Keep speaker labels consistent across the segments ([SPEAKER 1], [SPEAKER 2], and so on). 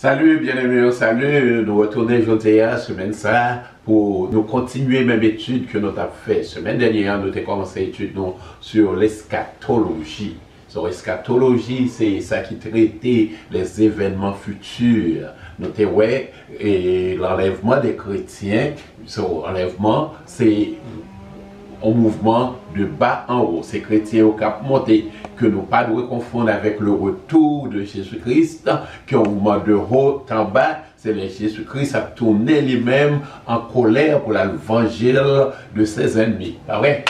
[SPEAKER 1] Salut bien-aimés, salut, nous retournons aujourd'hui à semaine ça pour nous continuer même étude que nous avons fait. Semaine dernière, nous avons commencé l'étude sur l'eschatologie. Sur l'eschatologie, c'est ça qui traitait les événements futurs. Nous avons ouais, et l'enlèvement des chrétiens, l'enlèvement, c'est un mouvement de bas en haut. C'est chrétiens au cap monté que nous pas devons confondre avec le retour de Jésus-Christ, qui est un mouvement de haut en bas. C'est le Jésus-Christ a tourné lui-même en colère pour l'évangile de ses ennemis. Ah ouais?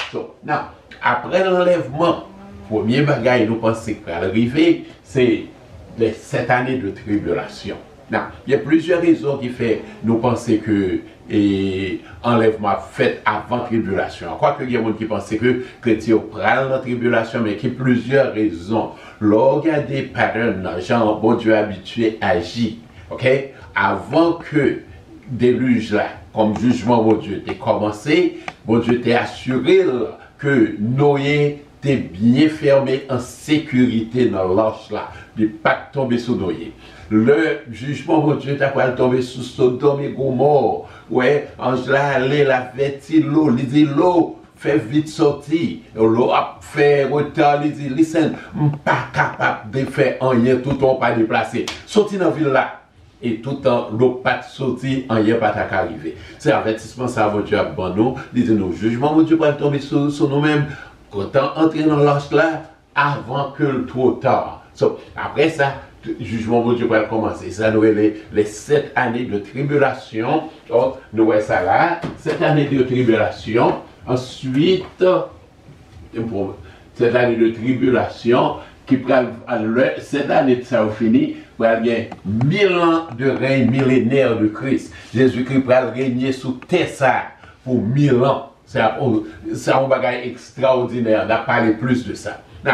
[SPEAKER 1] Après l'enlèvement, premier bagage nous pensons qu'à l'arrivée, c'est les 7 années de tribulation. Non, il y a plusieurs raisons qui font nous penser que enlèvement fait avant tribulation. Quoique il y a des gens qui pensent que chrétien prend la tribulation, mais il y a plusieurs raisons. Regardez patterns, genre bon Dieu habitué agit. Ok? Avant que déluge là, comme jugement bon Dieu t'ait commencé, bon Dieu t'ait assuré que Noé t'es bien fermé en sécurité dans l'arche là, de pas tomber sous Noé. Le jugement de Dieu t'a pas tombé sous Sodome et Gomorrhe. Ouais, ange là, allez, la fait l'eau, il dit l'eau, fait vite sortir. L'eau a fait retard, il dit, listen, pas capable de faire rien, tout le temps pas déplacé. Sorti dans la ville là. Et tout le temps, l'eau pas sorti, rien pas arrivé. C'est avertissement ça, mon Dieu, bon nous, il dit, nos jugements, mon Dieu, pas tomber sur nous-mêmes. Autant entrer dans l'arche là, avant que le trop tard. Après ça, jugement de Dieu va commencer. Ça nous est les 7 années de tribulation. Donc, nous voyons ça là, 7 années de tribulation. Ensuite, 7 années de tribulation, qui prend 7 années de ça fini, pour aller 1000 ans de règne millénaire de Christ. Jésus-Christ va régner sous Tessa pour 1000 ans. C'est un bagage extraordinaire. On a parlé plus de ça. Now,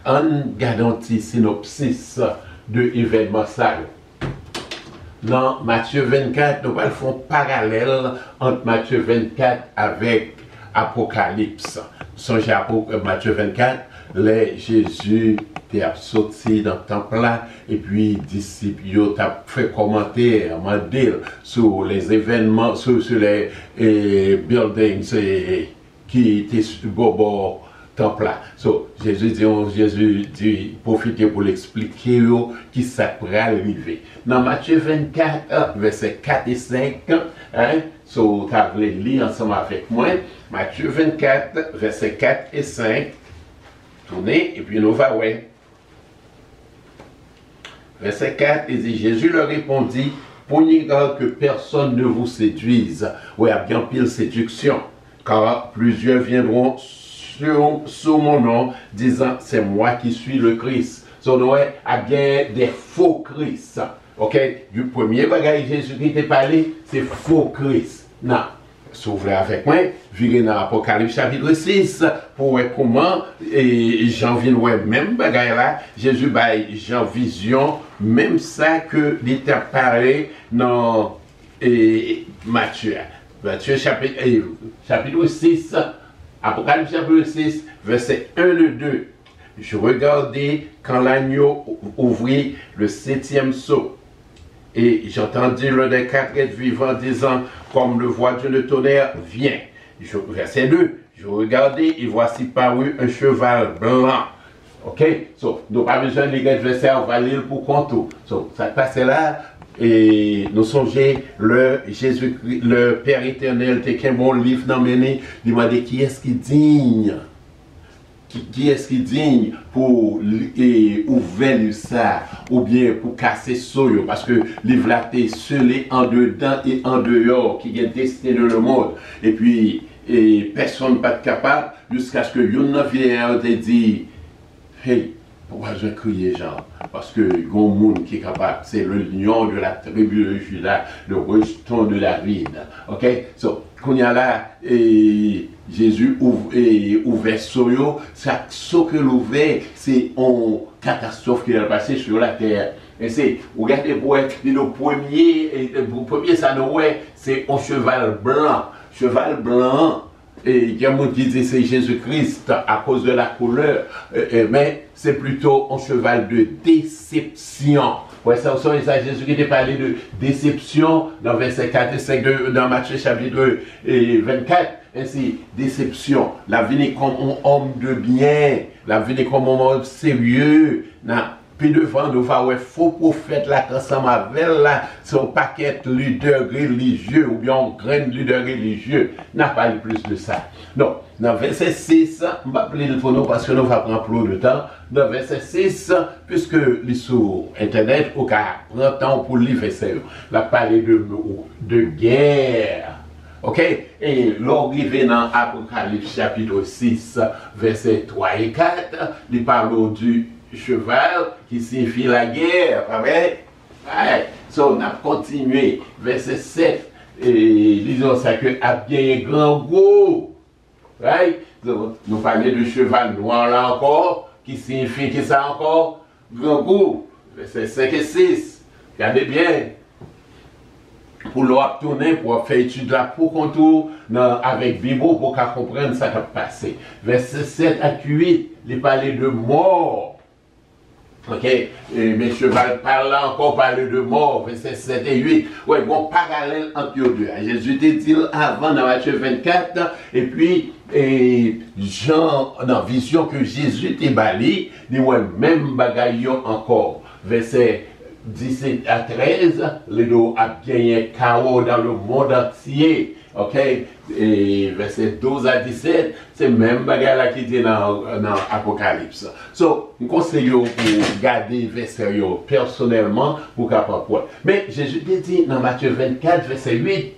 [SPEAKER 1] en regardant un synopsis de l'événement ça. Dans Matthieu 24, nous allons faire un parallèle entre Matthieu 24 avec Apocalypse. Songez à Matthieu 24, les Jésus était sorti dans le temple là, et puis les disciples ont fait commenter sur les événements, sur les buildings qui étaient sur le temple là. Jésus dit, profitez pour l'expliquer qui ça pourrait arriver. Dans Matthieu 24, versets 4 et 5, vous avez lire ensemble avec moi. Matthieu 24, versets 4 et 5. Tournez, et puis nous va, ouais. Verset 4, il dit, Jésus leur répondit, prenez garde que personne ne vous séduise. Oui, il y a bien pile séduction, car plusieurs viendront sur mon nom, disant, c'est moi qui suis le Christ. Son nom est bien des faux Christ. Ok? Du premier bagage Jésus qui était parlé, c'est faux Christ. Non. S'ouvrez avec moi, virez dans l'Apocalypse chapitre 6, pour voir comment, et Jean vient voir même bagaille là, Jésus baille Jean vision, même ça que il t'a parlé dans Matthieu. Matthieu chapitre 6, Apocalypse chapitre 6, verset 1 et 2. Je regardais quand l'agneau ouvrit le 7e sceau. Et j'entendis l'un des 4 êtres vivants disant, comme le voix d'une tonnerre, viens. Verset 2, je regardais et voici paru un cheval blanc. Ok? Nous pas besoin de lire le verset, on va lire pour compte. Ça passe là, et nous songeons le Père éternel, t'es un bon livre dans mes nez, il m'a dit qui est-ce qui digne? Qui est-ce qui digne pour ouvrir ça ou bien pour casser soyo parce que livre là t'es scellé en dedans et en dehors qui est destiné le monde et puis personne pas capable jusqu'à ce que une vienne te dit hey pourquoi je crie genre parce que il y a un monde qui est capable c'est le lion de la tribu de Juda le rejeton de David ok qu'on y a là Jésus ouvert soyo, ça ce que l'ouvert, c'est une catastrophe qui est passée sur la terre. Et c'est, regardez pour être le premier ça nous c'est un cheval blanc. Cheval blanc, et il y a des gens qui disent c'est Jésus-Christ à cause de la couleur, mais c'est plutôt un cheval de déception. Ouais, ça, Jésus qui était parlé de déception dans verset 4 et 5 dans Matthieu chapitre 24. Ainsi, déception, la vie comme un homme de bien, la vie comme un homme sérieux. Puis devant nous, un faux prophète là, ensemble avec là, son paquet leader religieux ou bien un grand leader religieux. N'a pas plus de ça. Non, dans verset 6, je vais appeler le nous parce que nous va prendre plus de temps. Dans verset 6, puisque les sur Internet, au cas prend temps pour lire verset, la parler de guerre. Ok? Et l'arrivée dans Apocalypse chapitre 6, verset 3 et 4, il parle du cheval qui signifie la guerre. Ouais. So, on a continué. Verset 7, et disons ça que a bien grand gros. Right? So, nous parlons de cheval noir là encore, qui signifie que ça encore grand goût. Verset 5 et 6. Regardez bien. Pour leur tourner, pour faire étude là, pour contour avec Bible, pour qu'on comprenne ça qui a passé. Verset 7 à 8, il parlait de mort. Ok, et mes chevals parlent encore, parler de mort, verset 7 et 8. Ouais, bon, parallèle entre les deux. Jésus était dit avant dans Matthieu 24, et puis, Jean, dans vision que Jésus était bali, il ouais, même bagaille encore. Verset 17 à 13, les deux a gagné chaos dans le monde entier. Ok, et verset 12 à 17, c'est même bagarre là qui dit dans Apocalypse. So, je conseille pour garder verset personnellement pour capable. Mais Jésus dit dans Matthieu 24, verset 8,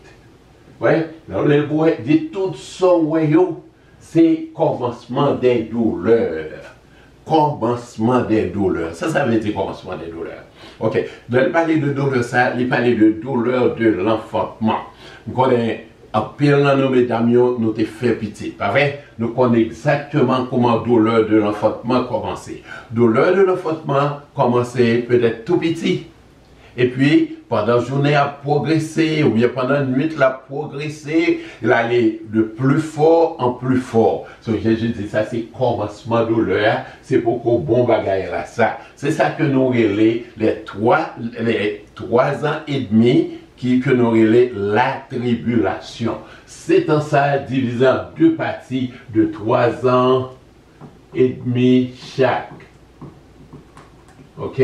[SPEAKER 1] ouais, le bois dit tout son royaume, c'est commencement des douleurs. Commencement des douleurs. Ça veut dire commencement des douleurs. Ok, dans le parler de douleur, ça, il parlait de douleur de l'enfantement. Vous connaissez. En pire, nous, mesdames, nous te fait pitié. Pas vrai? Nous connaissons exactement comment la douleur de l'enfantement commençait. Douleur de l'enfantement commençait peut-être tout petit. Et puis, pendant la journée, a progressé, ou bien pendant la nuit, il a progressé, il allait de plus fort en plus fort. So, Jésus dit ça, c'est commencement de douleur, c'est beaucoup bon bagaille là, ça. C'est ça que nous relais les 3 ans et demi que nous relais la tribulation. C'est en ça divisé en 2 parties de 3 ans et demi chaque. Ok?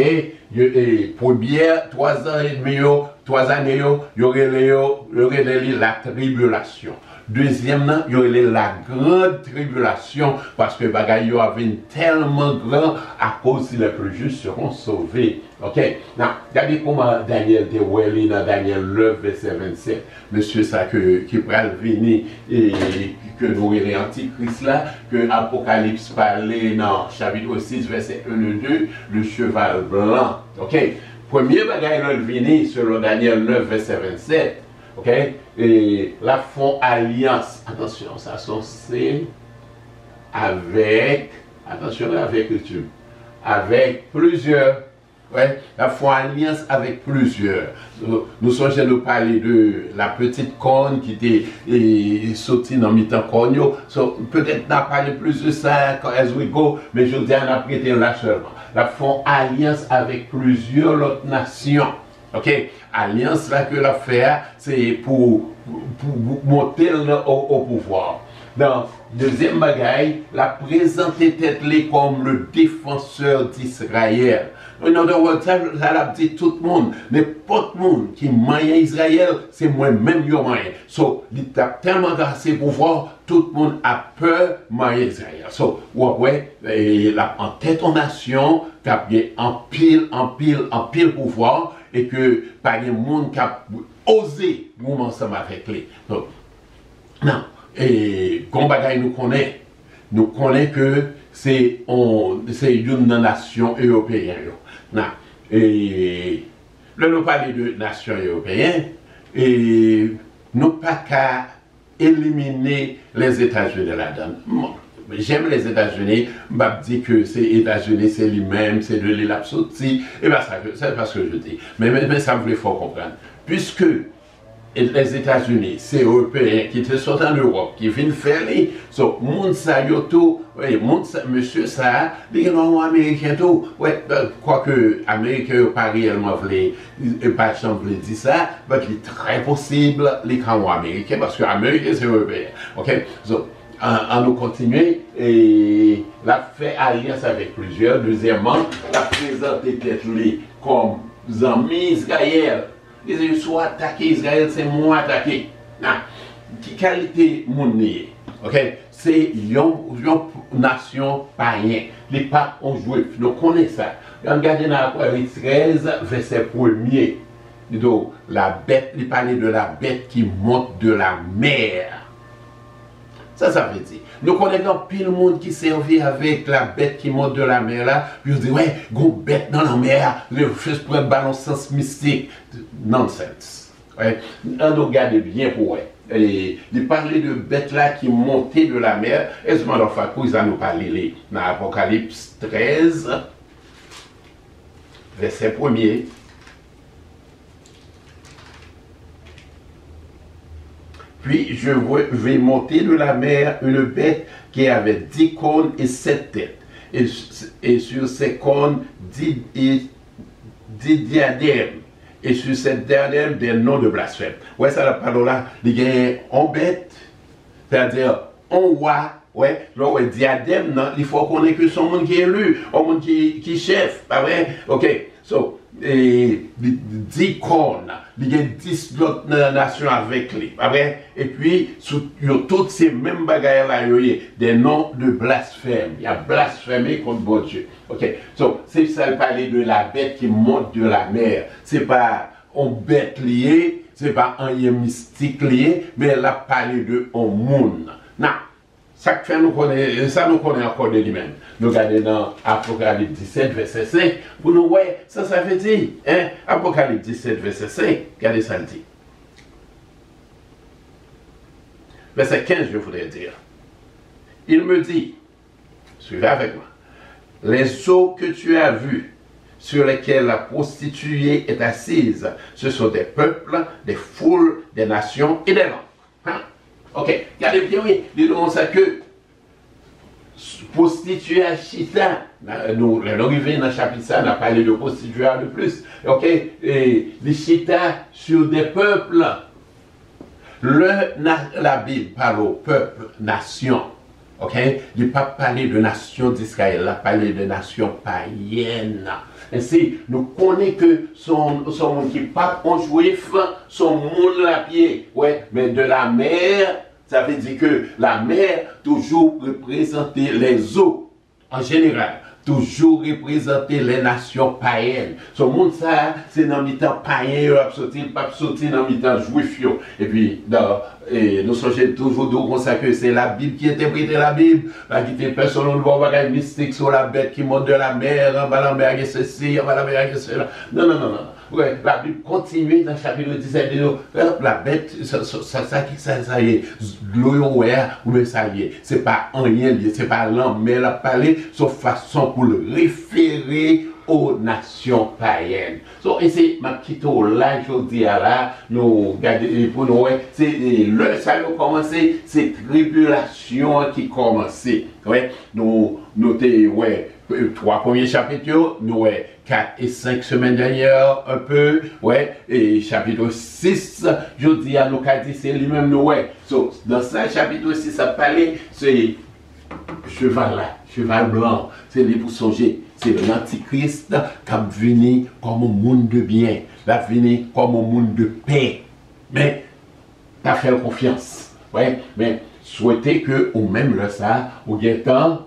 [SPEAKER 1] Première, 3 ans et demi, 3 années, il y aurait la tribulation. Deuxièmement, il y aurait la grande tribulation parce que bagaille avait tellement grand à cause si les plus justes seront sauvés. Ok? Now, regardez comment Daniel te weli dans Daniel 9, verset 27. Monsieur, ça qui pral venir et que nous verrons Antichrist là, que Apocalypse parlait dans chapitre 6, verset 1 et 2, le cheval blanc. Ok? Premier bagaille là venir selon Daniel 9, verset 27. Ok? Et la font alliance. Attention, ça c'est avec, attention avec YouTube, avec plusieurs. Ouais, la font alliance avec plusieurs. Nous sommes nous parler de la petite corne qui était sortie dans mi-temps corne. So, peut-être n'a parlé plus de ça quand as we go, mais je dis on a prêté là seulement. La font alliance avec plusieurs autres nations. Ok, alliance là que la faire, c'est pour monter au pouvoir. Dans deuxième bagaille, la présenter tête comme le défenseur d'Israël. En other words, ça l'a dit tout le monde, n'importe monde qui maille Israël, c'est moi-même qui maille. So, il a tellement grassé pouvoir, tout le monde a peur maille Israël. So, ouais, en tête en nation, qui a en pile pouvoir, et que par les monde qui a osé nous ensemble avec lui. Donc, non, et comme bagaille nous connaît que c'est une nation européenne. Non, et là nous parlons de nation européenne, et nous pas qu'à éliminer les États-Unis là-dedans. J'aime les États-Unis, je dis que c'est États-Unis, c'est lui-même, c'est de l'île absolue, et bien c'est parce que je dis. Mais ça me fait fort comprendre. Puisque et les États-Unis, c'est Européens qui te sont en Europe, qui viennent faire les. So, moun sa yo tout, ouais, monsieur ça, les gens américains tout, ouais, quoique Américains n'ont pas réellement voulu, pas voulu dire ça, mais il est très possible, les camps américains, parce que Américains c'est Européens. Ok? So, en nous continuer, et la fait alliance avec plusieurs. Deuxièmement, la présenter peut-être comme amis Israël. Ils disent, soit attaquer Israël, c'est moi attaquer. Non. Qui qualité mon ok? C'est une nation païenne. Les papes ont joué. Nous connaissons ça. Regardez dans Apocalypse 13, verset 1er. Donc, la bête, il parlait de la bête qui monte de la mer. Ça veut dire. Nous connaissons pile monde qui servait avec la bête qui monte de la mer là. Puis on dit, ouais, go bête dans la mer, le fais pour un ballon sens mystique. Nonsense. Ouais. On nous regarde bien pour eux. Et il parlait de bête là qui montait de la mer. Et ce moment là, ils ont nous parlé dans Apocalypse 13, verset 1er. Puis je vais monter de la mer une bête qui avait 10 cônes et 7 têtes. Et sur ces cônes, 10 diadèmes. Et sur cette diadème, des noms de blasphème. Ouais, ça la parole là, il y a un bête, c'est-à-dire un roi. Ouais, là, ouais, diadème, non, il faut qu'on ait que son monde qui est élu, un monde qui chef, pas vrai? Ok, so, et 10 cornes, il y a 10 autres nations avec lui, pas vrai? Et puis, sur toutes ces mêmes bagailles là, il y a des noms de blasphème, il y a blasphémé contre bon Dieu. Ok, so, c'est ça le parler de la bête qui monte de la mer, c'est pas un bête lié, c'est pas un mystique lié, mais elle a parlé de un monde. Non. Ça nous connaît encore de lui-même. Nous regardons dans Apocalypse 17, verset 5, pour nous voir, ça veut dire, hein? Apocalypse 17, verset 5, regardez ça le dit. Verset 15, je voudrais dire. Il me dit, suivez avec moi, les eaux que tu as vues, sur lesquelles la prostituée est assise, ce sont des peuples, des foules, des nations et des langues. Hein? Ok, regardez bien, oui, disons ça que prostituée à Chita, nous arrivons dans le chapitre ça, on a parlé de prostituée de plus, ok, et les Chita sur des peuples, la Bible parle au peuple, nation, ok, il n'a pas parlé de nation d'Israël, il a parlé de nation païenne. Ainsi, nous connaissons que son monde qui pas en juif, son monde la pied, ouais, mais de la mer, ça veut dire que la mer toujours représentait les eaux, en général, toujours représentait les nations païennes. Ce monde ça, c'est dans le temps païen, pas sorti dans le temps juif. Et puis, nous sommes toujours comme ça que c'est la Bible qui interprétait la Bible. Pas qui personne ne voit pas mystique sur la bête qui monte de la mer, en bas la mer, et ceci, en bas la mer, et cela. Non. Ouais, la Bible continue dans le chapitre 17 de la bête, ça y est, l'eau ou bien ça y est, c'est pas un lien lié, c'est pas l'homme, mais elle a parlé sauf façon pour le référer aux nations païennes. So, et c'est ma petite là, je dis là, nous regardez pour nous, c'est le ça a commencé, c'est tribulation qui commençait. Ouais, nous notons, ouais, 3 premiers chapitres, nous, ouais, 4 et 5 semaines dernières, un peu, ouais, et chapitre 6, je dis à nous qu'a dit, c'est lui-même, nous, ouais. So, dans ce chapitre 6, ça parlait, c'est cheval blanc, c'est lui pour songer, c'est l'antichrist qui a venu comme un monde de bien, qui a venu comme un monde de paix. Mais, tu as fait confiance, ouais, mais souhaitez que, ou même le ça, ou bien temps,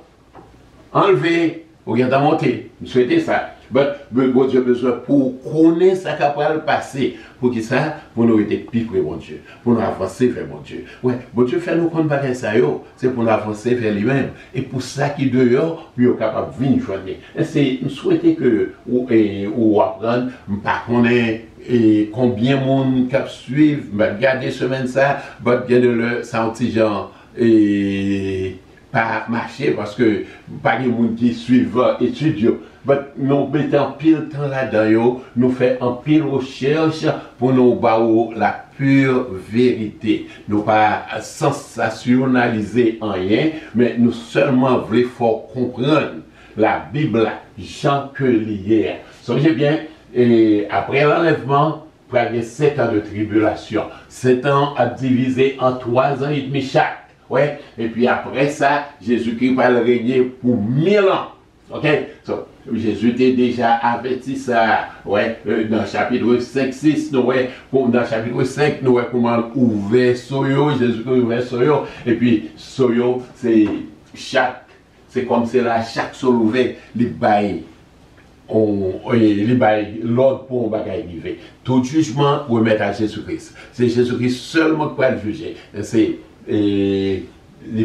[SPEAKER 1] enlever, ou bien temps monter, souhaitez ça. Mais bon Dieu a besoin pour connaître ce qui va passer. Pour qui ça? Pour nous être plus près de mon Dieu. Pour nous avancer vers mon Dieu. Ouais, bon Dieu fait nous connaître pas ça. C'est pour nous avancer vers lui-même. Et pour ça qui dehors, puis est capable de venir joindre. Et c'est souhaiter que ou apprendre, par contre, et combien de monde qui suivent, regarder semaine ça, bien de le sentir genre et pas marcher parce que pas de monde qui suivent étudiants. nous mettons en pile temps là-dedans, nous faisons en pile recherche pour nous avoir la pure vérité. Nous pas sensationnaliser en rien, mais nous seulement voulons comprendre la Bible, Jean que l'hier. Songez bien, et après l'enlèvement, il y a 7 ans de tribulation. 7 ans à diviser en 3 ans et demi chaque. Ouais. Et puis après ça, Jésus-Christ va régner pour 1000 ans. Ok? So, Jésus était déjà averti ça. Ouais. Dans le chapitre 5, 6, nous ouais, dans le chapitre 5, nous voyons comment ouvert Soyo, Jésus-Christ ouvert Soyo. Et puis Soyo, c'est comme c'est là, chaque sol ouvert, les bails. L'ordre pour un bagage arriver. Tout jugement remet à Jésus-Christ. C'est Jésus-Christ seulement qui va le juger. Il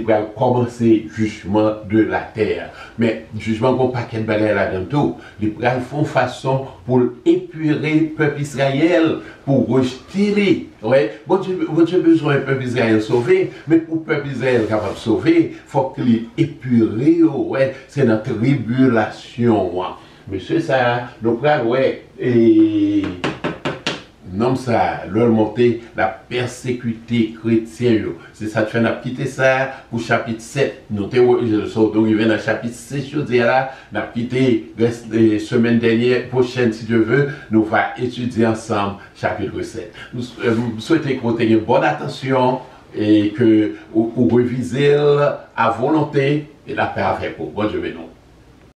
[SPEAKER 1] va commencer le jugement de la terre. Mais le jugement qu'on pas qu'un bagage là-dedans tout. Il va faire façon pour épurer le peuple Israël, pour rejeter. Ouais. Bon Dieu a besoin du peuple Israël sauvé, mais pour le peuple Israël capable de sauver, il faut qu'il épuré. Ouais. C'est notre tribulation. Ouais. Monsieur ça, nous prenons, ouais, et non ça, leur monter la persécuté chrétienne. C'est ça que tu as quitté ça pour chapitre 7. Nous sommes arrivés dans le chapitre 6, je dis là, nous avons quitté la semaine dernière, prochaine si Dieu veut, nous allons étudier ensemble chapitre 7. Nous souhaitons que vous ayez une bonne attention et que vous révisez à volonté et la paix avec vous. Bonne journée.